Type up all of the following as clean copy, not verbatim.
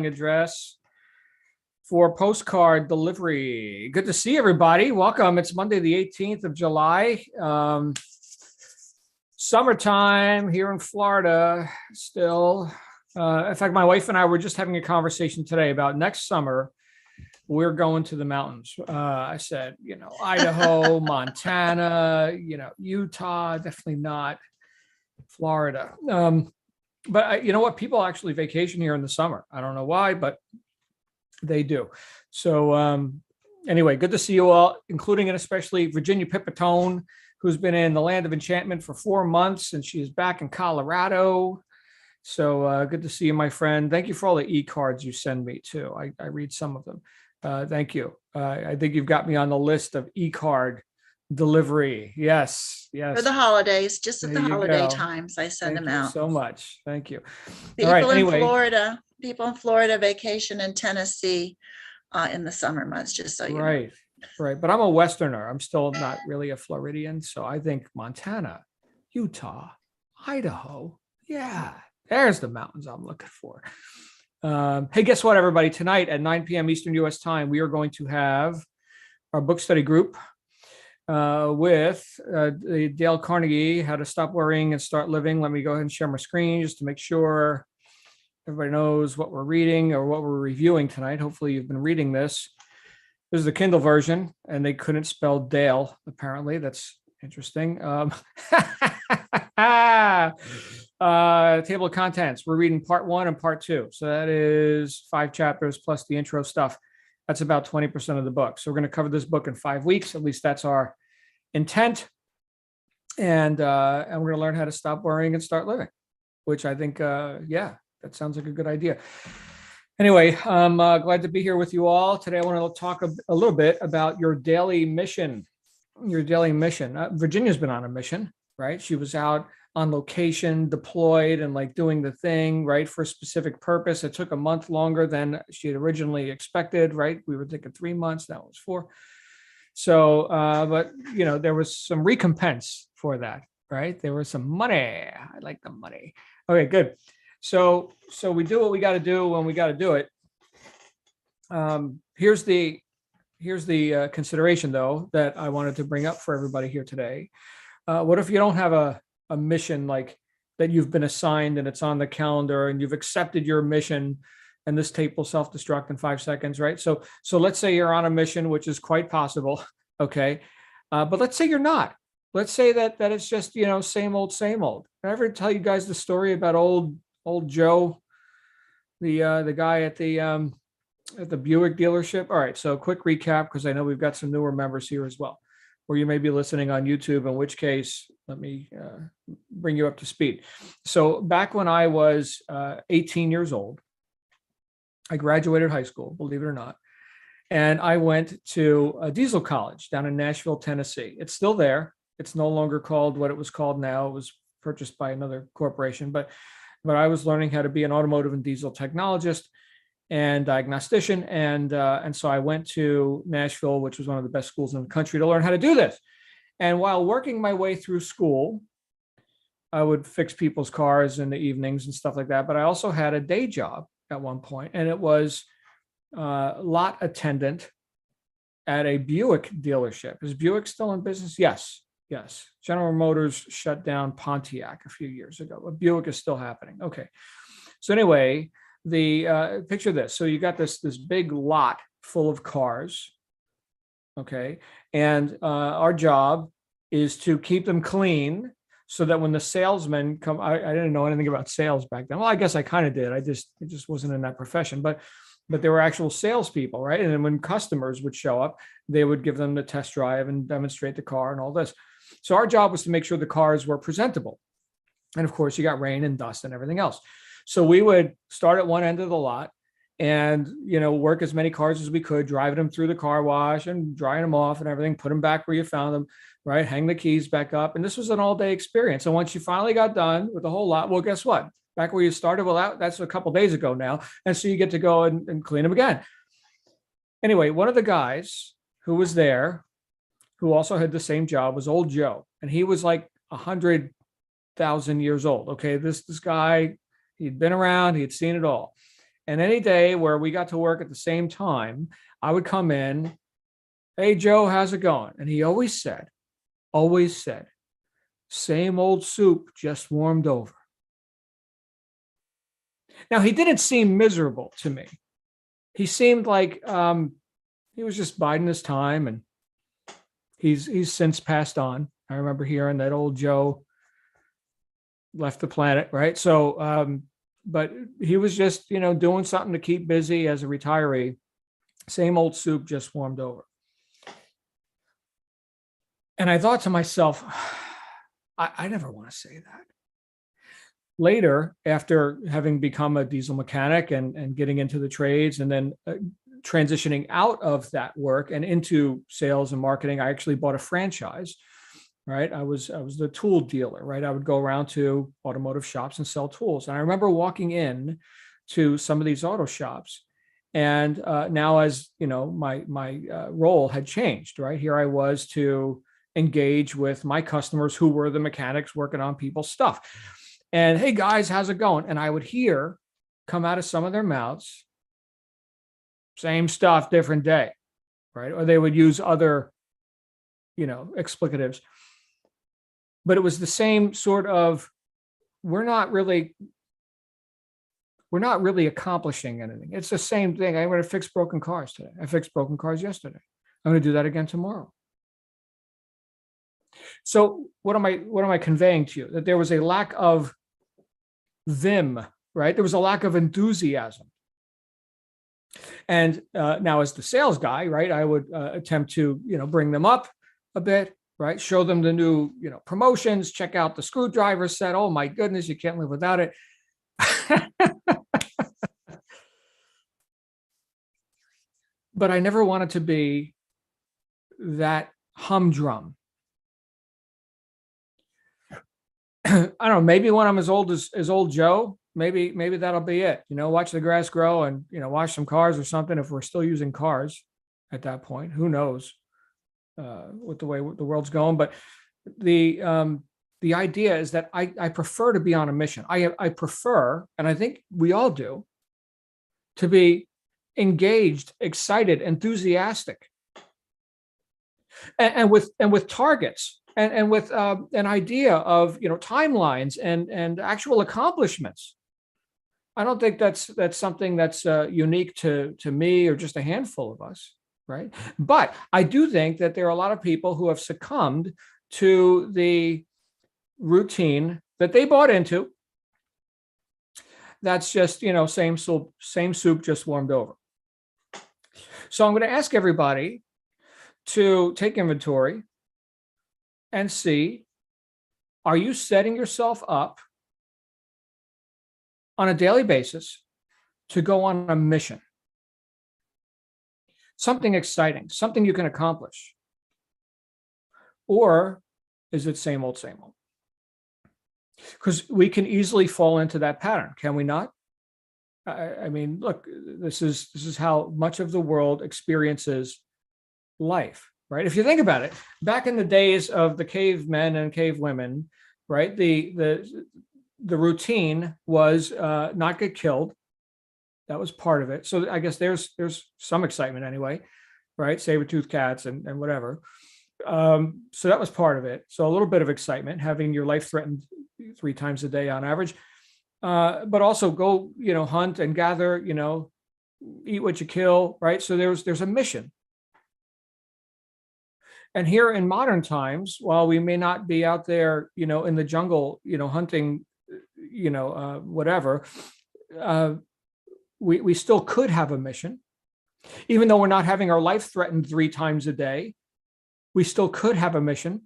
address for postcard delivery. Good to see everybody. Welcome. It's Monday, the 18th of July. Summertime here in Florida still. In fact, my wife and I were just having a conversation today about next summer. We're going to the mountains. I said, Idaho, Montana, Utah, definitely not Florida. But you know what? People actually vacation here in the summer. I don't know why, but they do. So anyway, good to see you all, including and especially Virginia Pipitone, who's been in the land of enchantment for 4 months, and she is back in Colorado. So good to see you, my friend. Thank you for all the e-cards you send me too. I read some of them. Thank you. I think you've got me on the list of e-card delivery. Yes. For the holidays, just at the holiday times, I send them out. Thank you so much. Thank you. People in Florida vacation in Tennessee in the summer months, just so you know. Right. But I'm a Westerner. I'm still not really a Floridian. So I think Montana, Utah, Idaho. Yeah, there's the mountains I'm looking for. Hey, guess what, everybody? Tonight at 9 p.m. Eastern U.S. time, we are going to have our book study group with the Dale Carnegie, How to Stop Worrying and Start Living. Let me go ahead and share my screen just to make sure everybody knows what we're reading or what we're reviewing tonight. Hopefully you've been reading this. This is the Kindle version, and they couldn't spell Dale, apparently. That's interesting. Table of contents. We're reading part 1 and part 2. So that is 5 chapters plus the intro stuff. That's about 20% of the book. So we're going to cover this book in 5 weeks. At least that's our intent. And we're going to learn how to stop worrying and start living, which I think, that sounds like a good idea. Anyway, I'm glad to be here with you all. Today, I want to talk a little bit about your daily mission. Virginia's been on a mission, right? She was out on location, deployed, and doing the thing, right, for a specific purpose. It took a month longer than she had originally expected, right? We were thinking 3 months, that was 4. So, but there was some recompense for that, right? There was some money. I like the money. Okay, good. So we do what we got to do when we got to do it. Here's the consideration, though, that I wanted to bring up for everybody here today. What if you don't have a mission that you've been assigned and it's on the calendar and you've accepted your mission, and this tape will self-destruct in 5 seconds, right? So let's say you're on a mission, which is quite possible, okay? But let's say you're not. Let's say that it's just, same old. Did I ever tell you guys the story about old Joe, the guy at the Buick dealership? All right, so quick recap, because I know we've got some newer members here as well, or you may be listening on YouTube, in which case, let me bring you up to speed. So back when I was 18 years old, I graduated high school, believe it or not, and I went to a diesel college down in Nashville, Tennessee. It's still there. It's no longer called what it was called now. It was purchased by another corporation, but I was learning how to be an automotive and diesel technologist and diagnostician. And so I went to Nashville, which was one of the best schools in the country, to learn how to do this. And while working my way through school, I would fix people's cars in the evenings and stuff like that. But I also had a day job at one point, and it was lot attendant at a Buick dealership. Is Buick still in business? Yes. General Motors shut down Pontiac a few years ago, but Buick is still happening. Okay. So anyway, the picture this. So you got this big lot full of cars. Okay. And our job is to keep them clean so that when the salesmen come, I didn't know anything about sales back then. Well, I guess I kind of did. It just wasn't in that profession, but there were actual salespeople, right? And then when customers would show up, they would give them the test drive and demonstrate the car and all this. So our job was to make sure the cars were presentable. And of course, you got rain and dust and everything else. So we would start at one end of the lot and, work as many cars as we could, driving them through the car wash and drying them off and everything, put them back where you found them, right? Hang the keys back up. And this was an all-day experience. And once you finally got done with the whole lot, well, guess what? Back where you started, well, that's a couple days ago now. And so you get to go and clean them again. Anyway, one of the guys who was there, who also had the same job, was old Joe. And he was like 100,000 years old. Okay, this guy, he'd been around, he had seen it all. And any day where we got to work at the same time, I would come in, hey, Joe, how's it going? And he always said, same old soup, just warmed over. Now, he didn't seem miserable to me. He seemed like he was just biding his time, and he's since passed on. I remember hearing that old Joe left the planet, right? So, but he was just, doing something to keep busy as a retiree. Same old soup, just warmed over. And I thought to myself, I never want to say that. Later, after having become a diesel mechanic and getting into the trades, and then transitioning out of that work and into sales and marketing, I actually bought a franchise, right? I was the tool dealer, right? I would go around to automotive shops and sell tools. And I remember walking in to some of these auto shops, and now, as you know, my role had changed, right? Here I was to engage with my customers who were the mechanics working on people's stuff. And hey guys, how's it going? And I would hear come out of some of their mouths, same stuff, different day, right? Or they would use other, explicatives. But it was the same sort of, we're not really accomplishing anything. It's the same thing. I'm going to fix broken cars today. I fixed broken cars yesterday. I'm going to do that again tomorrow. So what am I conveying to you? That there was a lack of vim, right? There was a lack of enthusiasm. And now, as the sales guy, right, I would attempt to, bring them up a bit, right? Show them the new, promotions, check out the screwdriver set. Oh my goodness, you can't live without it. But I never wanted to be that humdrum. I don't know, maybe when I'm as old as old Joe, maybe that'll be it. Watch the grass grow and, wash some cars or something. If we're still using cars at that point, who knows with the way the world's going. But the idea is that I prefer to be on a mission. I prefer, and I think we all do, to be engaged, excited, enthusiastic, and with targets. And with an idea of timelines and actual accomplishments. I don't think that's something that's unique to me or just a handful of us, right? But I do think that there are a lot of people who have succumbed to the routine that they bought into. That's just same soup, just warmed over. So I'm going to ask everybody to take inventory and see, are you setting yourself up on a daily basis to go on a mission? Something exciting, something you can accomplish. Or is it same old, same old? Because we can easily fall into that pattern, can we not? I mean, look, this is how much of the world experiences life. Right? If you think about it, back in the days of the cavemen and cavewomen, right? The routine was not get killed. That was part of it. So I guess there's some excitement anyway, right? Saber-toothed cats and whatever. So that was part of it. So a little bit of excitement, having your life threatened 3 times a day on average, but also go hunt and gather, eat what you kill, right? So there's a mission. And here in modern times, while we may not be out there, in the jungle, hunting, whatever, we still could have a mission. Even though we're not having our life threatened 3 times a day, we still could have a mission.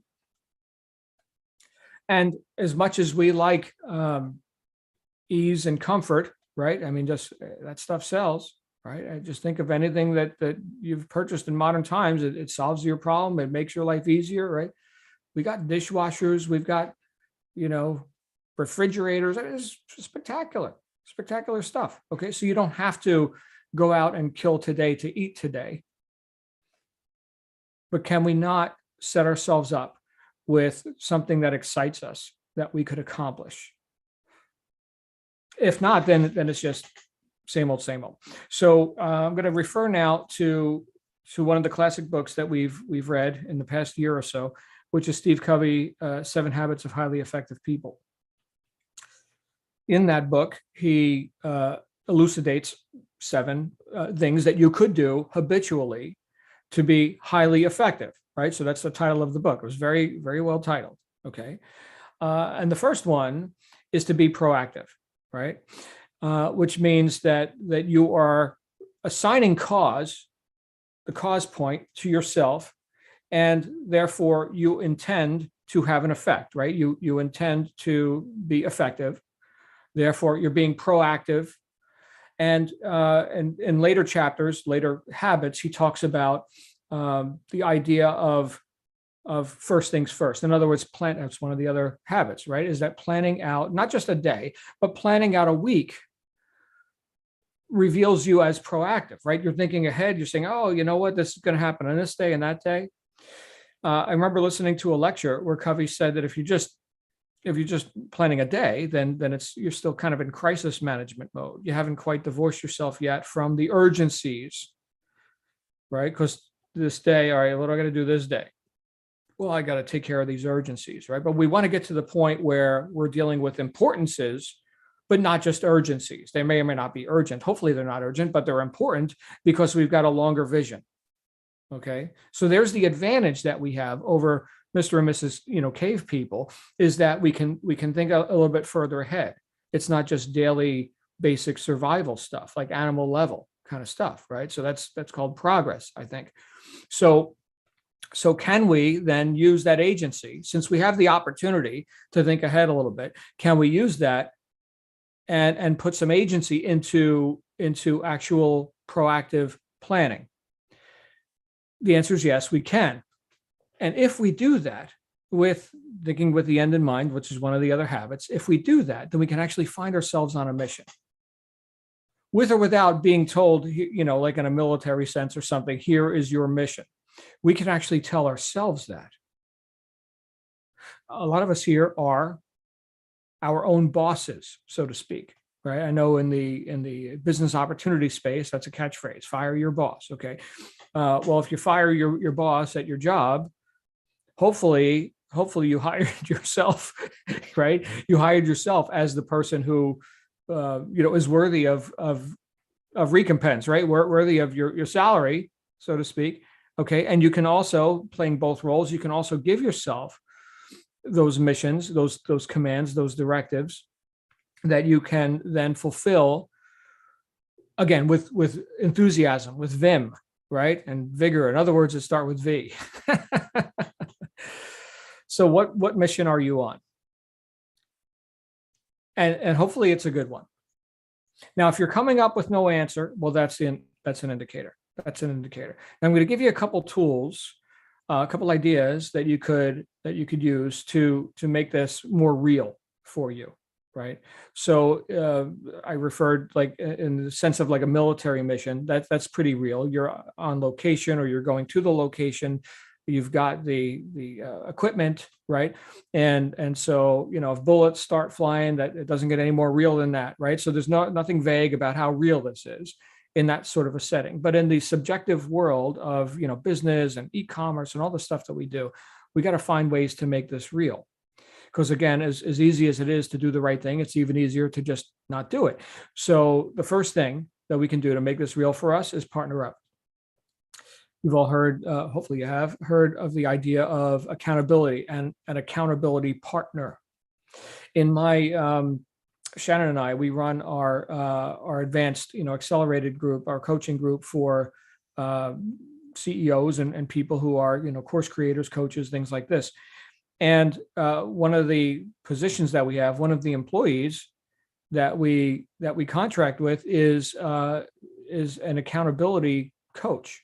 And as much as we like ease and comfort, right? I mean, just that stuff sells. Right. I just think of anything that you've purchased in modern times. It solves your problem. It makes your life easier. Right. We got dishwashers. We've got, refrigerators. It's spectacular stuff. OK, so you don't have to go out and kill today to eat today. But can we not set ourselves up with something that excites us that we could accomplish? If not, then it's just same old, same old. So I'm going to refer now to one of the classic books that we've read in the past year or so, which is Steve Covey, 7 Habits of Highly Effective People. In that book, he elucidates 7 things that you could do habitually to be highly effective, right? So that's the title of the book. It was very, very well titled. Okay. And the first one is to be proactive, right? Which means that you are assigning the cause point to yourself, and therefore you intend to have an effect, right? You intend to be effective. Therefore, you're being proactive. And in later chapters, later habits, he talks about the idea of first things first. In other words, that's one of the other habits, right? Is that planning out not just a day, but planning out a week reveals you as proactive, right? You're thinking ahead. You're saying, oh, you know what? This is going to happen on this day and that day. I remember listening to a lecture where Covey said that if you're just planning a day, then you're still kind of in crisis management mode. You haven't quite divorced yourself yet from the urgencies, right? Because this day, all right, what am I going to do this day? Well, I got to take care of these urgencies, right? But we want to get to the point where we're dealing with importances, but not just urgencies. They may or may not be urgent. Hopefully they're not urgent, but they're important because we've got a longer vision. Okay. So there's the advantage that we have over Mr. and Mrs. Cave people, is that we can think a little bit further ahead. It's not just daily basic survival stuff, like animal level kind of stuff, right? So that's called progress, I think. So can we then use that agency, since we have the opportunity to think ahead a little bit? Can we use that and put some agency into actual proactive planning? The answer is yes, we can. And if we do that with thinking with the end in mind, which is one of the other habits, if we do that, then we can actually find ourselves on a mission. With or without being told, like in a military sense or something, here is your mission. We can actually tell ourselves that. A lot of us here are our own bosses, so to speak, right? I know in the business opportunity space, that's a catchphrase: fire your boss. Okay. Well, if you fire your boss at your job, hopefully you hired yourself, right? You hired yourself as the person who, is worthy of recompense, right? Worthy of your salary, so to speak. Okay. And you can also, playing both roles, you can also give yourself those missions, those commands, those directives that you can then fulfill, again, with enthusiasm, with vim, right? And vigor. In other words, it start with V. So what mission are you on? And hopefully it's a good one. Now, if you're coming up with no answer, well, that's an indicator. That's an indicator. Now, I'm going to give you a couple tools, a couple ideas that you could use to make this more real for you, right? So I referred, like, in the sense of like a military mission. That's pretty real. You're on location, or you're going to the location. You've got the equipment, right? And so, if bullets start flying, that it doesn't get any more real than that, right? So there's nothing vague about how real this is in that sort of a setting. But in the subjective world of, business and e-commerce and all the stuff that we do, we got to find ways to make this real. Because again, as easy as it is to do the right thing, it's even easier to just not do it. So the first thing that we can do to make this real for us is partner up. You've all heard, hopefully you have heard of the idea of accountability and an accountability partner. In my, Shannon and I, we run our advanced, accelerated group, our coaching group for CEOs and people who are, course creators, coaches, things like this. And one of the positions that we have, one of the employees that we contract with is an accountability coach.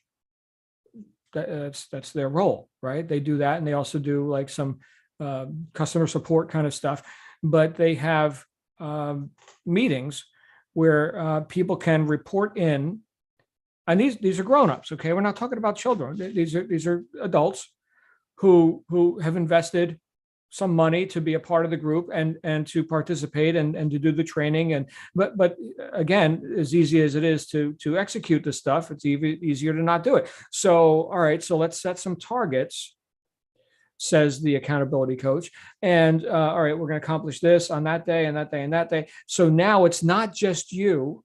That's their role, right? They do that, and they also do like some customer support kind of stuff. But they have meetings where people can report in, and these are grown-ups. Okay, we're not talking about children. These are adults who have invested some money to be a part of the group and to participate and to do the training. And but again, as easy as it is to execute the stuff, it's even easier to not do it. So all right, so let's set some targets, says the accountability coach. And all right, we're going to accomplish this on that day and that day and that day. So now it's not just you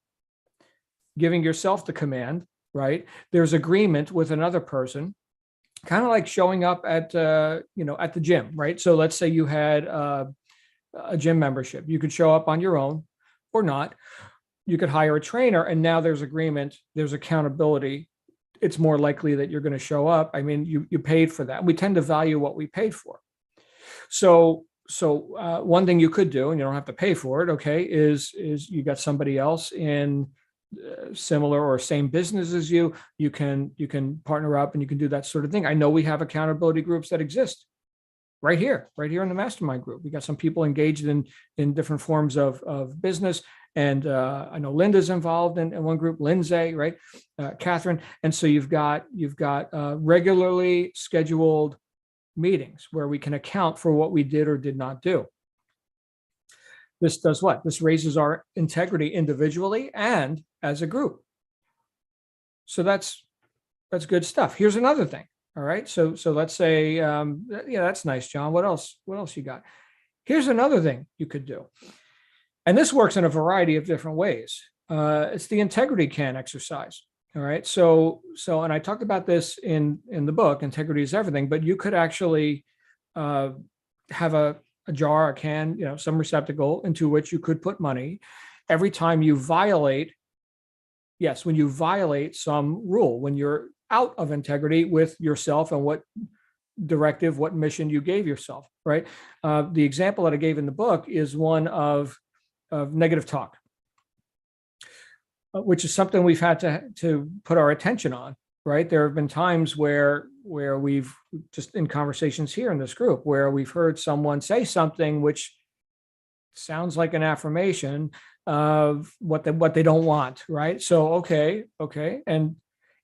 giving yourself the command, right? There's agreement with another person, kind of like showing up at at the gym, right? So let's say you had a gym membership. You could show up on your own or not. You could hire a trainer, and now there's agreement, there's accountability. It's more likely that you're going to show up. I mean, you paid for that. We tend to value what we paid for. So one thing you could do, and you don't have to pay for it, okay, is you got somebody else in similar or same business as you. You can partner up and you can do that sort of thing. I know we have accountability groups that exist right here in the mastermind group. We got some people engaged in different forms of business. And I know Linda's involved in one group, Lindsay, right? Catherine. And so you've got regularly scheduled meetings where we can account for what we did or did not do. This does what? This raises our integrity individually and as a group. So that's good stuff. Here's another thing. All right. So let's say, yeah, that's nice, John. What else you got? Here's another thing you could do. And this works in a variety of different ways. It's the integrity can exercise. All right. So, and I talked about this in the book, Integrity is Everything, but you could actually have a jar, a can, some receptacle into which you could put money every time you violate. Yes, when you violate some rule, when you're out of integrity with yourself and what directive, what mission you gave yourself, right? The example that I gave in the book is one of negative talk, which is something we've had to put our attention on, right? There have been times where we've just in conversations here in this group where we've heard someone say something which sounds like an affirmation of what they don't want, right? So okay, and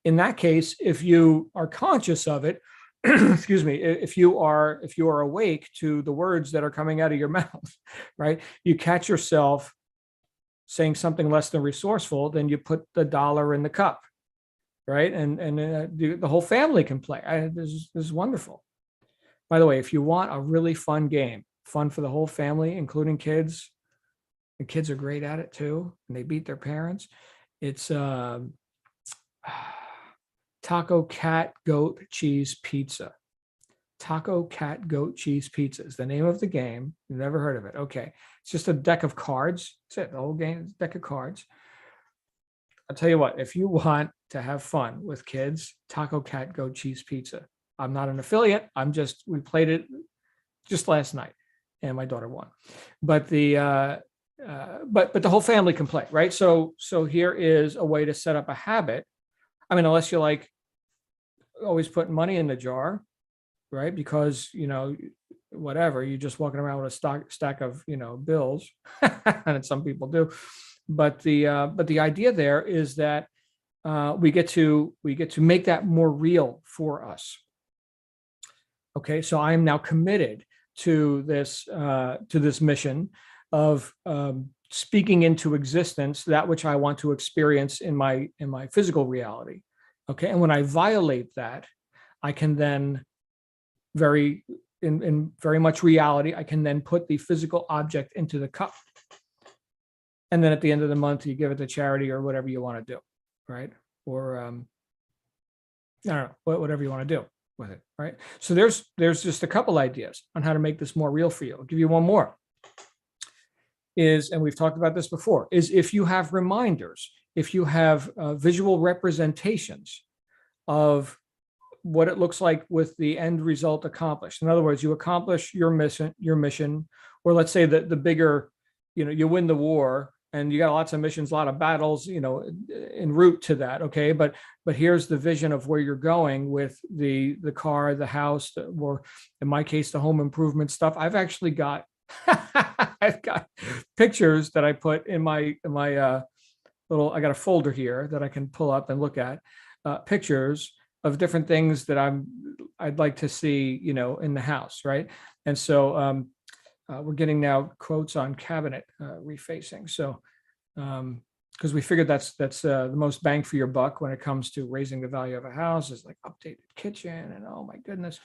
in that case, if you are conscious of it, excuse me, if you are awake to the words that are coming out of your mouth, right? You catch yourself saying something less than resourceful, then you put the dollar in the cup, right? And the whole family can play. This is wonderful. By the way, if you want a really fun game, fun for the whole family, including kids, the kids are great at it too, and they beat their parents. It's taco, cat, goat, cheese, pizza. Taco, cat, goat, cheese, pizza is the name of the game. You've never heard of it. Okay. It's just a deck of cards. That's it. The whole game is a deck of cards. I'll tell you what, if you want to have fun with kids, taco, cat, goat, cheese, pizza. I'm not an affiliate. We played it just last night and my daughter won. But the whole family can play, right? So here is a way to set up a habit. I mean, unless you like always putting money in the jar, right? Because, whatever, you're just walking around with a stack of, bills, and some people do. But the idea there is that we get to make that more real for us. Okay, so I am now committed to this mission of speaking into existence that which I want to experience in my physical reality. Okay, and when I violate that, I can then in very much reality, I can then put the physical object into the cup. And then at the end of the month, you give it to charity or whatever you want to do, right? Or I don't know, whatever you want to do with it, right? So there's just a couple ideas on how to make this more real for you. I'll give you one more. And we've talked about this before, is if you have reminders, if you have visual representations of what it looks like with the end result accomplished. In other words, you accomplish your mission, or let's say that the bigger, you win the war and you got lots of missions, a lot of battles, en route to that. Okay. But here's the vision of where you're going with the car, the house, or in my case, the home improvement stuff. I've actually got, I've got pictures that I put in my little, I got a folder here that I can pull up and look at pictures of different things that I'd like to see, in the house, right? And so we're getting now quotes on cabinet refacing. So because we figured that's the most bang for your buck when it comes to raising the value of a house, is like updated kitchen, and oh my goodness.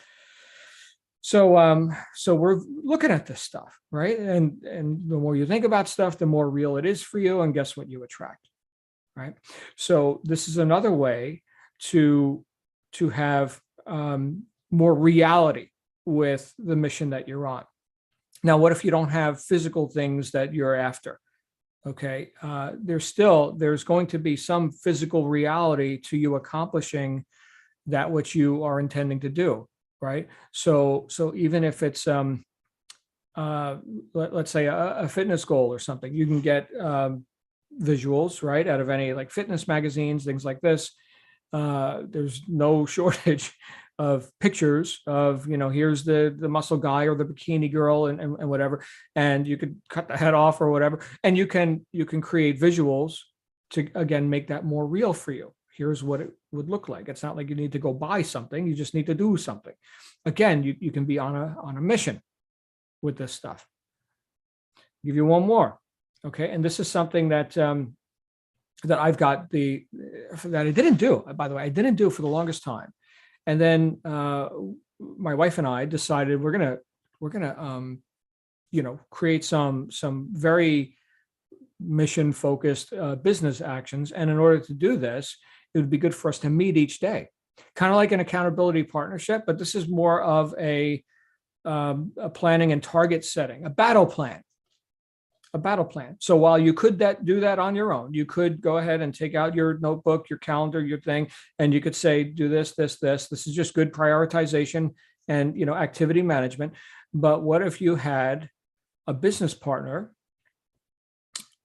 So so we're looking at this stuff, right? And the more you think about stuff, the more real it is for you. And guess what? You attract, right? So this is another way to have more reality with the mission that you're on. Now, what if you don't have physical things that you're after? Okay, there's going to be some physical reality to you accomplishing that which you are intending to do, right? So even if it's let's say a fitness goal or something, you can get visuals, right, out of any like fitness magazines, things like this. There's no shortage of pictures of, here's the muscle guy or the bikini girl and whatever, and you could cut the head off or whatever, and you can create visuals to, again, make that more real for you. Here's what it would look like. It's not like you need to go buy something, you just need to do something. Again, you can be on a mission with this stuff. I'll give you one more, okay? And this is something that that I've got that I didn't do, by the way, I didn't do for the longest time. And then my wife and I decided we're gonna create some very mission focused business actions. And in order to do this, it would be good for us to meet each day, kind of like an accountability partnership, but this is more of a planning and target setting, a battle plan. So while you could do that on your own, you could go ahead and take out your notebook, your calendar, your thing, and you could say, do this. This is just good prioritization and, activity management. But what if you had a business partner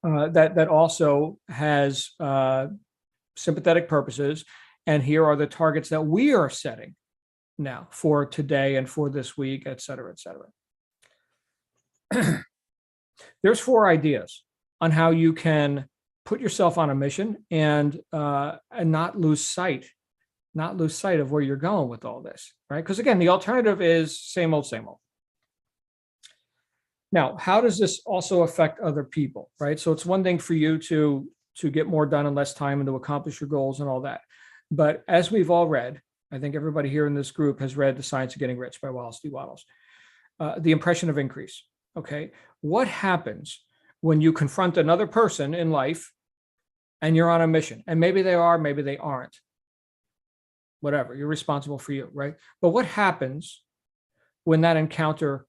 that also has sympathetic purposes, and here are the targets that we are setting now for today and for this week, et cetera, et cetera. There's 4 ideas on how you can put yourself on a mission and not lose sight of where you're going with all this, right? Because again, the alternative is same old, same old. Now, how does this also affect other people, right? So it's one thing for you to get more done in less time and to accomplish your goals and all that. But as we've all read, I think everybody here in this group has read The Science of Getting Rich by Wallace D. Wattles, the impression of increase. Okay, what happens when you confront another person in life and you're on a mission? And maybe they are, maybe they aren't. Whatever, you're responsible for you, right? But what happens when that encounter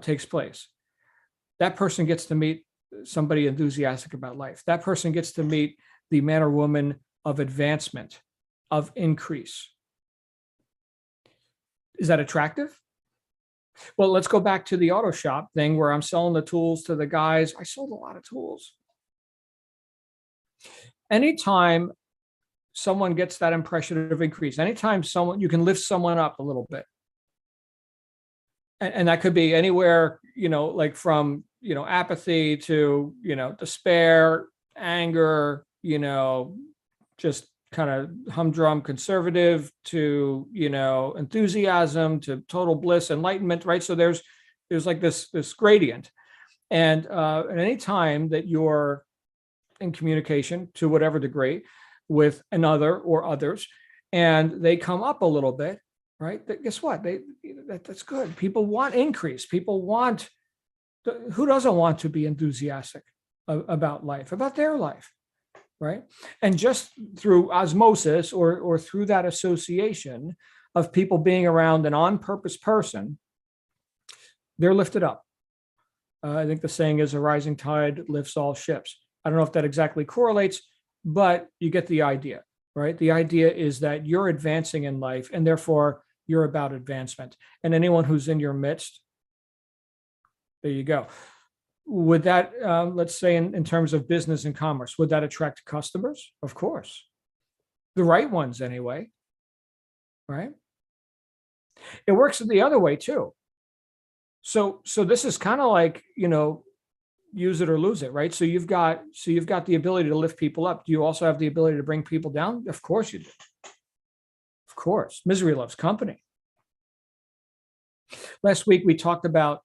takes place? That person gets to meet somebody enthusiastic about life. That person gets to meet the man or woman of advancement, of increase. Is that attractive? Well, let's go back to the auto shop thing where I'm selling the tools to the guys. I sold a lot of tools. Anytime someone gets that impression of increase, anytime you can lift someone up a little bit. And that could be anywhere, like from, apathy to, despair, anger, just kind of humdrum conservative to, enthusiasm to total bliss, enlightenment, right? So there's like this gradient. And at any time that you're in communication to whatever degree with another or others, and they come up a little bit, right? Guess what? That's good. People want increase. People want, who doesn't want to be enthusiastic about life, about their life? Right. And just through osmosis or through that association of people being around an on-purpose person, they're lifted up. I think the saying is a rising tide lifts all ships. I don't know if that exactly correlates, but you get the idea, right? The idea is that you're advancing in life and therefore you're about advancement. And anyone who's in your midst, there you go. Would that, let's say in terms of business and commerce, would that attract customers? Of course. The right ones anyway, right? It works the other way too. So this is kind of like, use it or lose it, right? So you've got the ability to lift people up. Do you also have the ability to bring people down? Of course you do. Of course. Misery loves company. Last week we talked about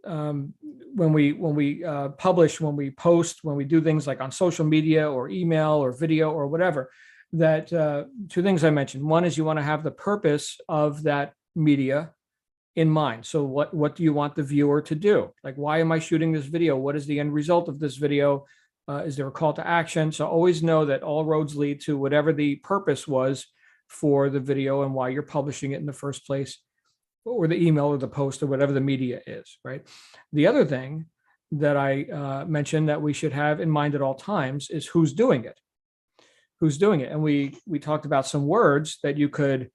when we publish, when we post, when we do things like on social media or email or video or whatever, that two things I mentioned. One is you want to have the purpose of that media in mind. So what do you want the viewer to do? Like, why am I shooting this video? What is the end result of this video? Is there a call to action? So always know that all roads lead to whatever the purpose was for the video and why you're publishing it in the first place, or the email or the post or whatever the media is, right? The other thing that I mentioned that we should have in mind at all times is who's doing it. Who's doing it? And we talked about some words that you could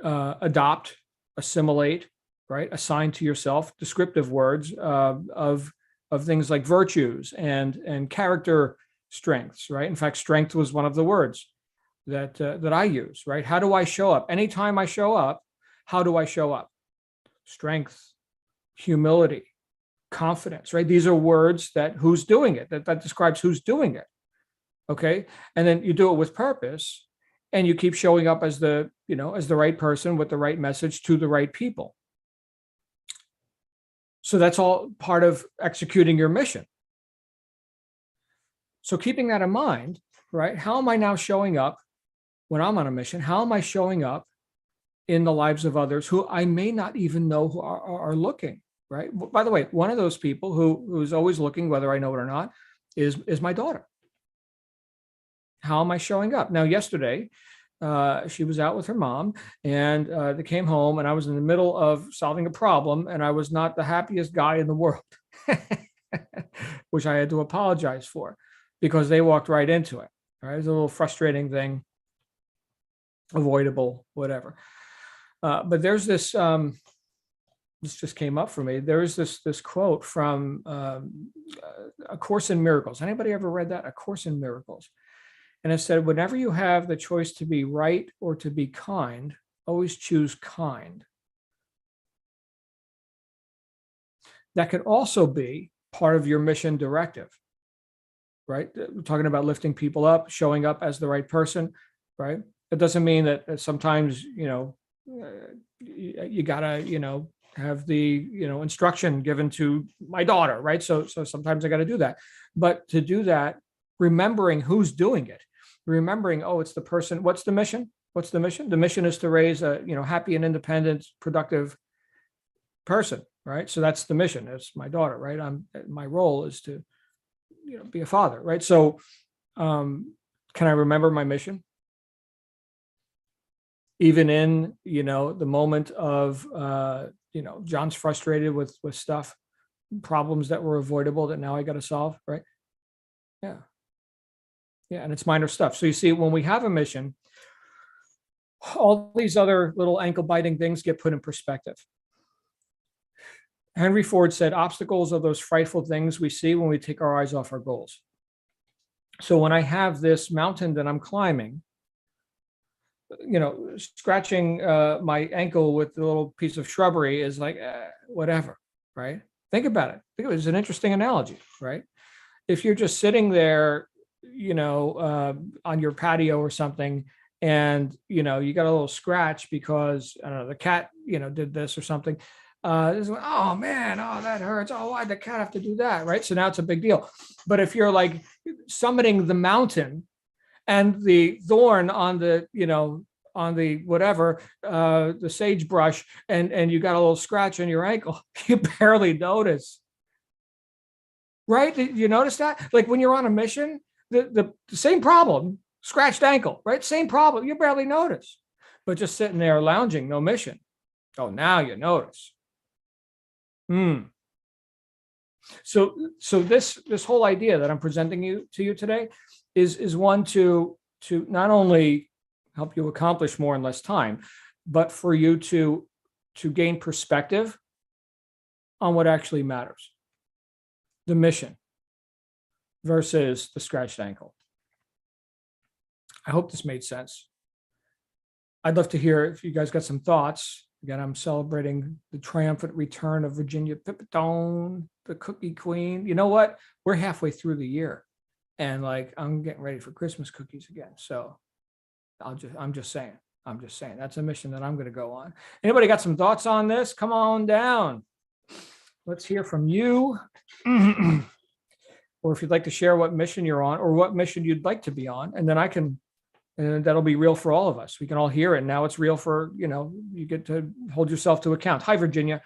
adopt, assimilate, right? Assign to yourself, descriptive words of things like virtues and character strengths, right? In fact, strength was one of the words that I use, right? How do I show up? Anytime I show up, how do I show up? Strength, humility, confidence, right? These are words that who's doing it, that describes who's doing it. Okay. And then you do it with purpose, and you keep showing up as the right person with the right message to the right people. So that's all part of executing your mission. So keeping that in mind, right? How am I now showing up when I'm on a mission? How am I showing up in the lives of others who I may not even know who are looking, right? By the way, one of those people who's always looking, whether I know it or not, is my daughter. How am I showing up? Now, yesterday, she was out with her mom, and they came home, and I was in the middle of solving a problem, and I was not the happiest guy in the world, which I had to apologize for, because they walked right into it. All right, it's a little frustrating thing, avoidable, whatever. But there's this. This just came up for me. There is this quote from A Course in Miracles. Anybody ever read that? A Course in Miracles. And it said, whenever you have the choice to be right or to be kind, always choose kind. That could also be part of your mission directive, right? We're talking about lifting people up, showing up as the right person, right? It doesn't mean that sometimes, you gotta, have the, instruction given to my daughter, right? So sometimes I got to do that. But to do that, remembering who's doing it, remembering, oh, it's the person. What's the mission? What's the mission? The mission is to raise a, happy and independent, productive person, right? So that's the mission. It's my daughter, right? My role is to, be a father, right? So can I remember my mission? Even in, the moment of, John's frustrated with stuff, problems that were avoidable that now I got to solve, right? Yeah. Yeah, and it's minor stuff. So you see, when we have a mission, all these other little ankle-biting things get put in perspective. Henry Ford said, obstacles are those frightful things we see when we take our eyes off our goals. So when I have this mountain that I'm climbing, scratching my ankle with a little piece of shrubbery is like, whatever, right? Think about it. It's an interesting analogy, right? If you're just sitting there, on your patio or something, and, you got a little scratch because, I don't know, the cat, did this or something. Oh man, oh, that hurts. Oh, why'd the cat have to do that? Right. So now it's a big deal. But if you're like summiting the mountain and the thorn on the, on the whatever, the sagebrush, and you got a little scratch on your ankle, you barely notice. Right? You notice that? Like when you're on a mission, the same problem, scratched ankle, right? Same problem, you barely notice. But just sitting there lounging, no mission. Oh, now you notice. So this whole idea that I'm presenting to you today is one to not only help you accomplish more in less time, but for you to gain perspective on what actually matters. The mission versus the scratched ankle. I hope this made sense. I'd love to hear if you guys got some thoughts. Again, I'm celebrating the triumphant return of Virginia Pipitone, the cookie queen. You know what? We're halfway through the year, and like I'm getting ready for Christmas cookies again. So I'm just saying. I'm just saying that's a mission that I'm going to go on. Anybody got some thoughts on this? Come on down. Let's hear from you. Or if you'd like to share what mission you're on or what mission you'd like to be on, and then and that'll be real for all of us. We can all hear it. Now it's real for, you get to hold yourself to account. Hi, Virginia.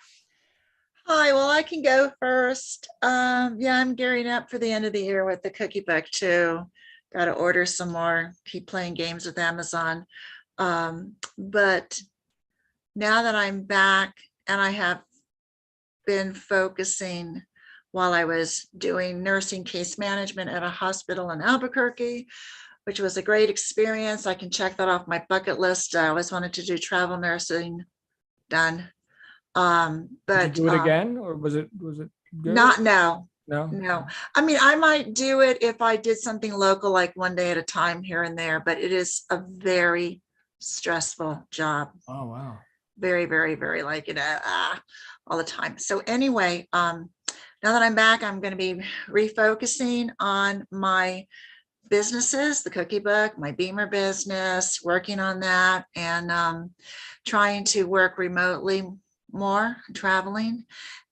Hi, well, I can go first. Yeah, I'm gearing up for the end of the year with the cookie book too. Got to order some more, keep playing games with Amazon. But now that I'm back and I have been focusing while I was doing nursing case management at a hospital in Albuquerque, which was a great experience. I can check that off my bucket list. I always wanted to do travel nursing. Done. Did But you do it again, or was it good? Not now. No. No. I mean, I might do it if I did something local, like one day at a time here and there, but it is a very stressful job. Oh, wow. Very, very, very like it all the time. So anyway, now that I'm back, I'm going to be refocusing on my businesses, the cookie book, my Beamer business, working on that, and trying to work remotely more, traveling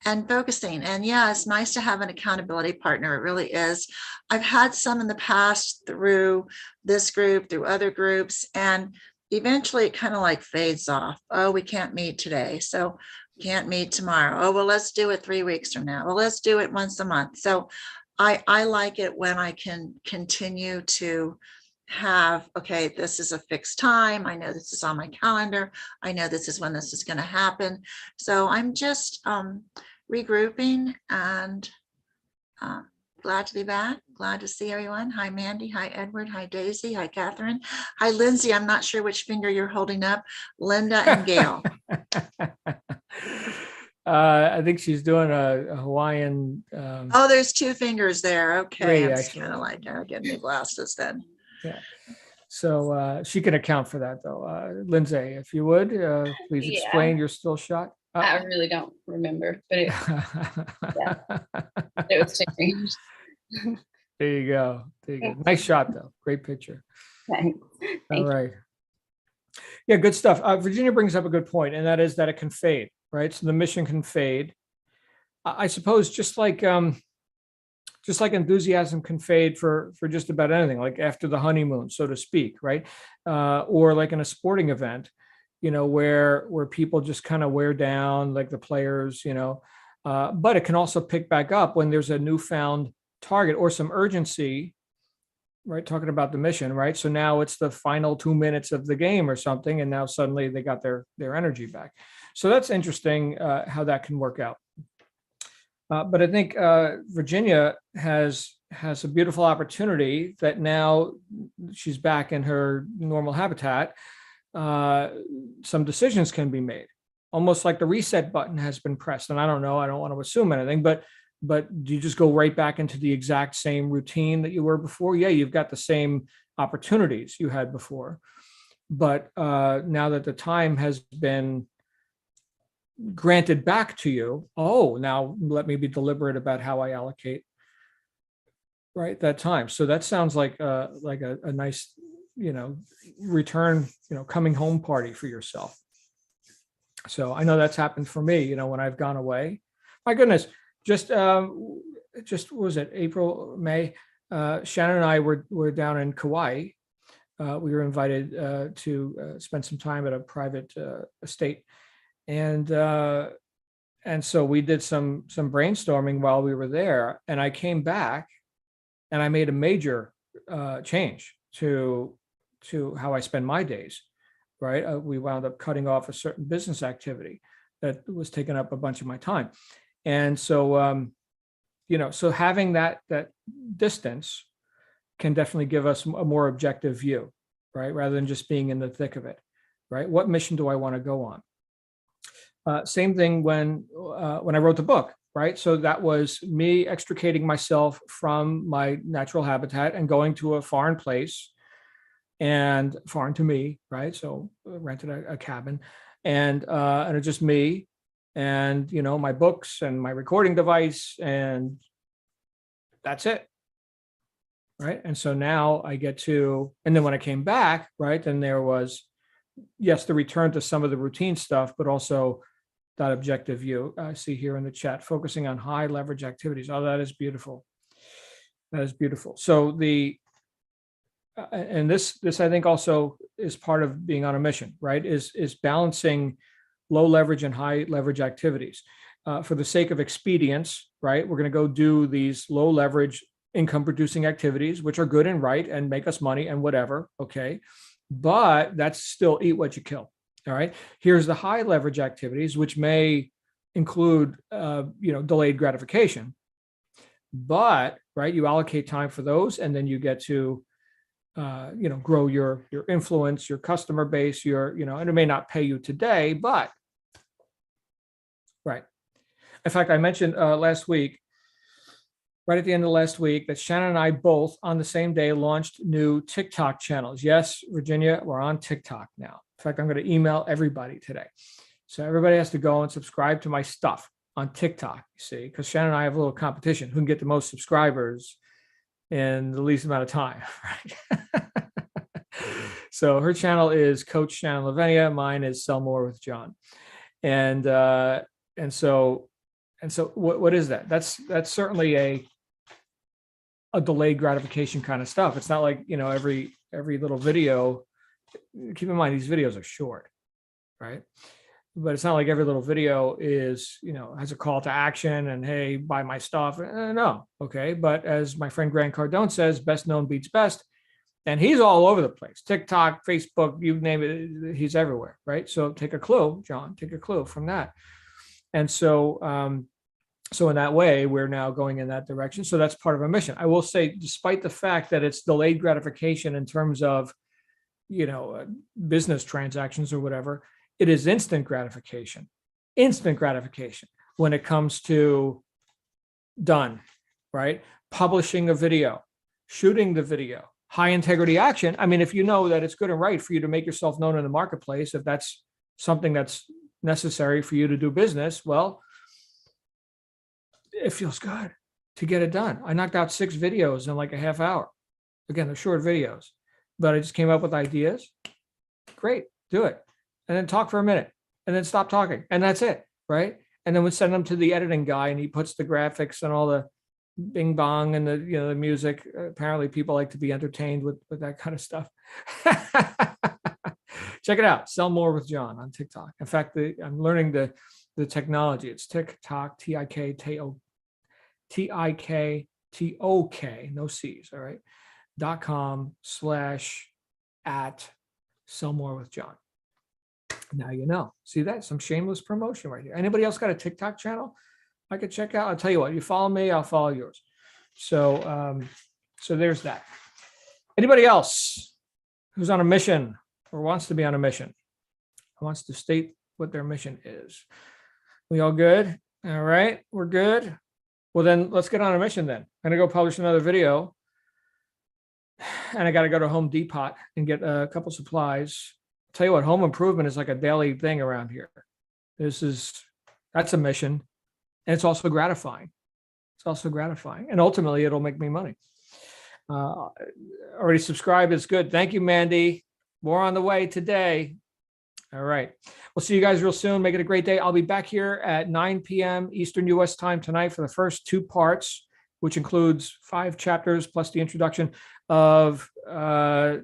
and focusing. And yeah, it's nice to have an accountability partner. It really is. I've had some in the past through this group, through other groups, and eventually it kind of like fades off. Oh, we can't meet today, so we can't meet tomorrow. Oh, well, let's do it 3 weeks from now. Well, let's do it once a month. So I like it when I can continue to have, okay, this is a fixed time. I know this is on my calendar. I know this is when this is going to happen. So I'm just regrouping and glad to be back. Glad to see everyone. Hi, Mandy. Hi, Edward. Hi, Daisy. Hi, Catherine. Hi, Lindsay. I'm not sure which finger you're holding up. Linda and Gail. I think she's doing a Hawaiian. Oh, there's 2 fingers there. Okay. Three, I'm actually. kind of like, I'll get new glasses then. Yeah. So she can account for that, though. Lindsay, if you would, please explain. You're still shot. I really don't remember, but it was changed. There you go. There you go. Nice shot, though. Great picture. Thanks. All right. Yeah, good stuff. Virginia brings up a good point, and that is that it can fade, right? So the mission can fade. I suppose just like enthusiasm can fade for just about anything, like after the honeymoon, so to speak, right? Or like in a sporting event, where people just kind of wear down, like the players, but it can also pick back up when there's a newfound target or some urgency, right? Talking about the mission, right? So now it's the final 2 minutes of the game or something, and now suddenly they got their energy back. So that's interesting how that can work out. But I think Virginia has a beautiful opportunity that now she's back in her normal habitat. Some decisions can be made, almost like the reset button has been pressed. And I don't know, I don't want to assume anything, but do you just go right back into the exact same routine that you were before? Yeah, you've got the same opportunities you had before. But now that the time has been granted back to you, now let me be deliberate about how I allocate that time. So that sounds like a nice return, coming home party for yourself. So I know that's happened for me, when I've gone away. My goodness, just what was it, April, May, Shannon and I were down in Kauai. We were invited to spend some time at a private estate. And so we did some brainstorming while we were there, and I came back and I made a major change to how I spend my days, right? We wound up cutting off a certain business activity that was taking up a bunch of my time. And so, so having that distance can definitely give us a more objective view, right? Rather than just being in the thick of it, right? What mission do I want to go on? Same thing when I wrote the book, right? So that was me extricating myself from my natural habitat and going to a foreign place, and foreign to me, right? So rented a cabin, and it's just me and my books and my recording device, and that's it, right? And so now I get to, and then when I came back, right, then there was yes, the return to some of the routine stuff, but also that objective view. I see here in the chat, focusing on high leverage activities. Oh, that is beautiful. That is beautiful. So and this I think also is part of being on a mission, right? Is balancing low leverage and high leverage activities. For the sake of expedience, right? We're going to go do these low leverage income producing activities, which are good and right and make us money and whatever. Okay. But that's still eat what you kill. All right. Here's the high leverage activities, which may include, delayed gratification, but right, you allocate time for those, and then you get to, grow your influence, your customer base, and it may not pay you today, but right. In fact, I mentioned last week, right at the end of last week, that Shannon and I both on the same day launched new TikTok channels. Yes, Virginia, we're on TikTok now. In fact, I'm going to email everybody today. So everybody has to go and subscribe to my stuff on TikTok, you see, because Shannon and I have a little competition. Who can get the most subscribers in the least amount of time, right? So her channel is Coach Shannon Lavenia. Mine is Sell More with John. And so what is that? That's certainly a delayed gratification kind of stuff. It's not like, every little video. Keep in mind, these videos are short, right? But it's not like every little video is, has a call to action and, hey, buy my stuff. No. Okay. But as my friend Grant Cardone says, best known beats best. And he's all over the place. TikTok, Facebook, you name it, he's everywhere, right? So take a clue, John, take a clue from that. And so, so in that way, we're now going in that direction. So that's part of our mission. I will say, despite the fact that it's delayed gratification in terms of, business transactions or whatever, it is instant gratification when it comes to done, right? Publishing a video, shooting the video, high integrity action. I mean, if you know that it's good and right for you to make yourself known in the marketplace, if that's something that's necessary for you to do business, well, it feels good to get it done. I knocked out 6 videos in like a half hour. Again, they're short videos, but I just came up with ideas. Great, do it. And then talk for a minute and then stop talking. And that's it, right? And then we send them to the editing guy and he puts the graphics and all the bing bong and the music. Apparently people like to be entertained with that kind of stuff. Check it out. Sell More with John on TikTok. In fact, I'm learning the technology. It's TikTok, TikTok, no C's, all right, .com/@ Sell More with John. Now you know. See that? Some shameless promotion right here. Anybody else got a TikTok channel I could check out? I'll tell you what, you follow me, I'll follow yours. So so there's that. Anybody else who's on a mission or wants to be on a mission, wants to state what their mission is? We all good? All right, we're good. Well, then let's get on a mission then. I'm gonna go publish another video. And I got to go to Home Depot and get a couple supplies. Tell you what, home improvement is like a daily thing around here. That's a mission. And it's also gratifying. And ultimately it'll make me money. Already subscribed is good. Thank you, Mandy. More on the way today. All right. We'll see you guys real soon. Make it a great day. I'll be back here at 9 p.m. Eastern US time tonight for the first 2 parts, which includes 5 chapters plus the introduction of How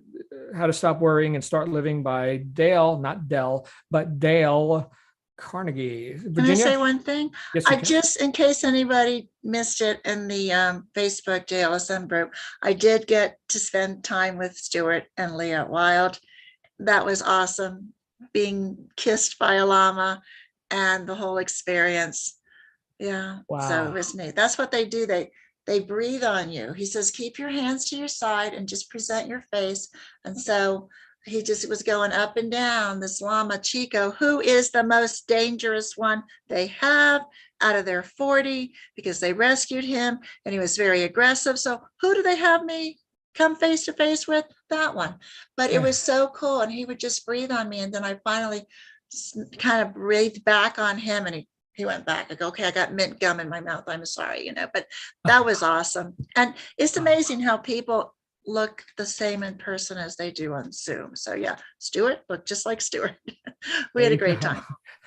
to Stop Worrying and Start Living by Dale, not Dell, but Dale Carnegie. Virginia? Can I say one thing? Yes, I just, in case anybody missed it in the Facebook JLSM group, I did get to spend time with Stuart and Leah Wild. That was awesome. Being kissed by a llama and the whole experience. Yeah. Wow. So it was neat. That's what they do. They breathe on you. He says, keep your hands to your side and just present your face. And so he just was going up and down, this llama Chico, who is the most dangerous one they have out of their 40, because they rescued him and he was very aggressive. So who do they have me come face to face with? That one. But it was so cool. And he would just breathe on me. And then I finally kind of breathed back on him, and he went back. I go, okay, I got mint gum in my mouth. I'm sorry, but that was awesome. And it's amazing how people look the same in person as they do on Zoom. So yeah, Stuart looked just like Stuart. We had There a you great go. time.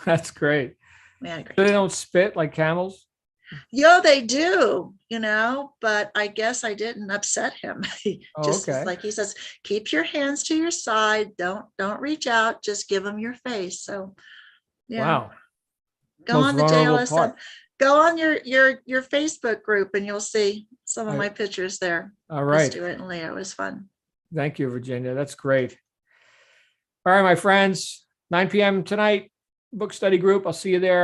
That's great. We had a great So they time. don't spit like camels? Yo, they do, but I guess I didn't upset him. Oh, Just okay. like he says, keep your hands to your side. Don't reach out. Just give them your face. So yeah, Wow. go Most on the vulnerable JLSM. part. Go on your Facebook group and you'll see some of I- my pictures there. All With right. Stuart and Leah. It was fun. Thank you, Virginia. That's great. All right, my friends, 9 p.m. tonight, book study group. I'll see you there.